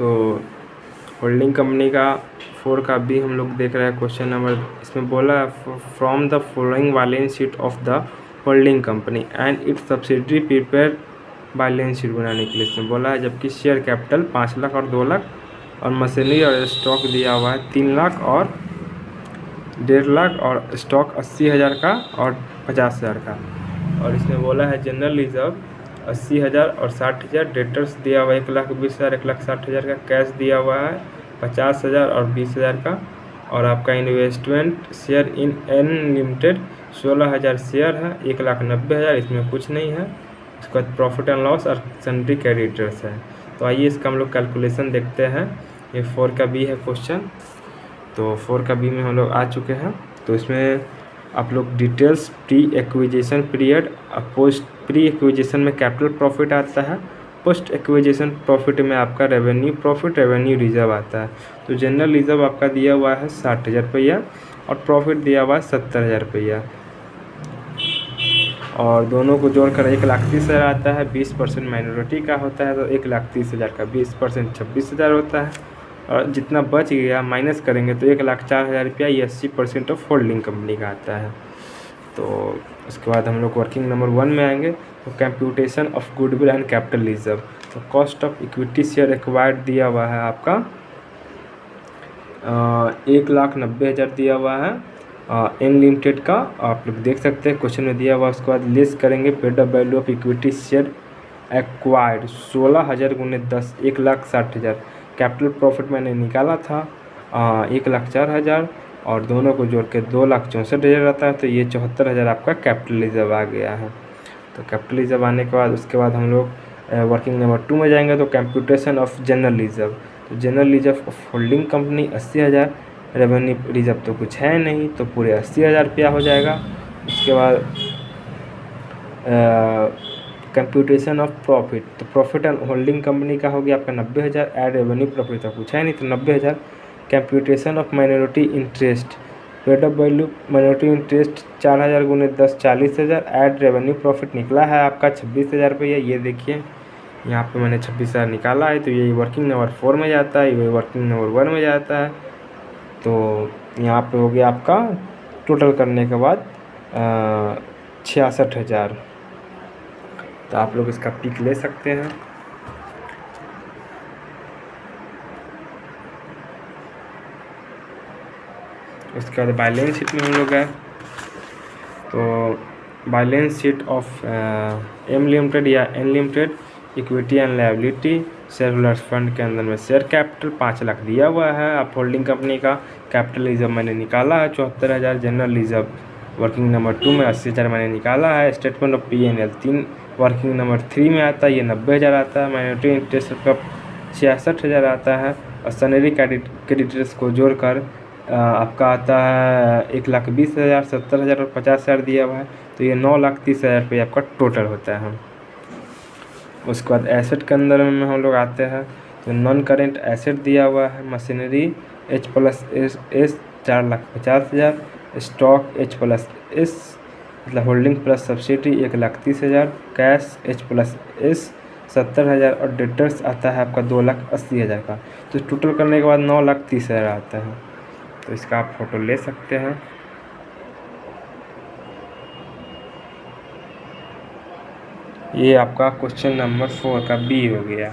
तो holding company का 4 का भी हम लोग देख रहे हैं क्वेश्चन नंबर। इसमें बोला है from the following balance sheet of the holding company and it's subsidiary prepare balance sheet बनाने के लिए इसमें बोला है। जबकि शेयर कैपिटल 5 लाख और 2 लाख और मशीनरी और स्टॉक दिया हुआ है 3 लाख और 1.5 लाख और स्टॉक 80,000 का और 50,000 का। और इसमें बोला है जनरल रिजर्व 80,000 और 60,000, डेटर्स दिया हुआ 1,20,000 1,60,000 का, कैश दिया हुआ है 50,000 और 20,000 का। और आपका investment share in an limited 16,000 share है, 1,90,000, इसमें कुछ नहीं है। उसके बाद प्रॉफिट एंड लॉस और सन्ड्री क्रेडिटर्स है। तो आइए इसका हम लोग कैलकुलेशन देखते हैं। ये 4 का बी है क्वेश्चन। तो 4 का बी में हम लोग आ चुके हैं। तो इसमें आप लोग details pre acquisition period, post pre acquisition में कैपिटल प्रॉफिट आता है, पोस्ट एक्विजिशन प्रॉफिट में आपका रेवेन्यू प्रॉफिट रेवेन्यू रिजर्व आता है। तो जनरल रिजर्व आपका दिया हुआ है 60,000 रुपया और प्रॉफिट दिया हुआ है 70,000 रुपया, और दोनों को जोड़कर 1,30,000 आता है। 20% माइनॉरिटी का होता है तो 1,30,000 का 20% 26,000 होता है, और जितना बच गया माइनस करेंगे तो 1,04,000 रुपया, ये 80% ऑफ होल्डिंग कंपनी का आता है। तो उसके बाद हम लोग वर्किंग नंबर 1 में आएंगे। तो computation of goodwill and capital reserve. तो cost of equity share acquired दिया हुआ है आपका 1,90,000 दिया हुआ है एन लिमिटेड का, आप लोग देख सकते हैं क्वेश्चन में दिया हुआ। उसके बाद लेस करेंगे paid up value of equity share acquired 16,000 गुने 10 1,60,000। कैपिटल प्रॉफिट मैंने निकाला था 1,04,000 और दोनों को जोड़ के 2,64,000 आता है। तो ये 74,000 आपका कैपिटल रिजर्व आ गया है। तो कैपिटल रिजर्व आने के बाद उसके बाद हम लोग वर्किंग नंबर 2 में जाएंगे। तो कंप्यूटेशन ऑफ जनरल रिजर्व। तो general reserve of holding company 80,000, revenue reserve तो कुछ है नहीं तो पूरे 80,000 रुपया हो जाएगा। उसके बाद कंप्यूटेशन ऑफ प्रॉफिट। तो प्रॉफिट एंड होल्डिंग कंपनी का हो गया आपका 90,000, एड रेवेन्यू प्रॉफिट तो कुछ है नहीं तो 90,000। Computation of minority interest, paid up value minority interest 4,000 गुने 10 40,000, ऐड रेवेन्यू प्रॉफिट निकला है आपका 26,000 रुपया। ये देखिए यहाँ पे मैंने 26,000 निकाला है। तो ये वर्किंग नंबर 4 में जाता है, ये वर्किंग नंबर 1 में जाता है। तो यहाँ पे हो गया आपका टोटल करने के बाद 66,000। तो आप लोग इसका पिक ले सकते हैं। उसके बाद बैलेंस शीट में हम लोग गए। तो balance sheet of M limited या N limited, equity and liability, shareholders fund के अंदर में शेयर कैपिटल 5 लाख दिया हुआ है आप होल्डिंग कंपनी का। कैपिटल रिजर्व मैंने निकाला है 74,000। जनरल रिजर्व वर्किंग नंबर 2 में 80,000 मैंने निकाला है। Statement of P&L 3 working number 3 में आता है, ये 90,000 आता है। माइनॉरिटी इंटरेस्ट का 66,000 आता है। और सैलरी क्रेडिटर्स को जोड़कर आपका आता है 1,20,000, 70,000 और 50,000 दिया हुआ है। तो ये 9,30,000 रुपये आपका टोटल होता है। उसके बाद एसेट के अंदर में हम लोग आते हैं। तो नॉन करेंट एसेट दिया हुआ है मशीनरी H+S 4,50,000, स्टॉक H+S मतलब holding plus subsidy 1,30,000, cash H+S 70,000 और डेटर्स आता है आपका 2,80,000 का। तो टोटल करने के बाद 9,30,000 आता है। तो इसका आप फोटो ले सकते हैं। ये आपका क्वेश्चन नंबर 4 का बी हो गया।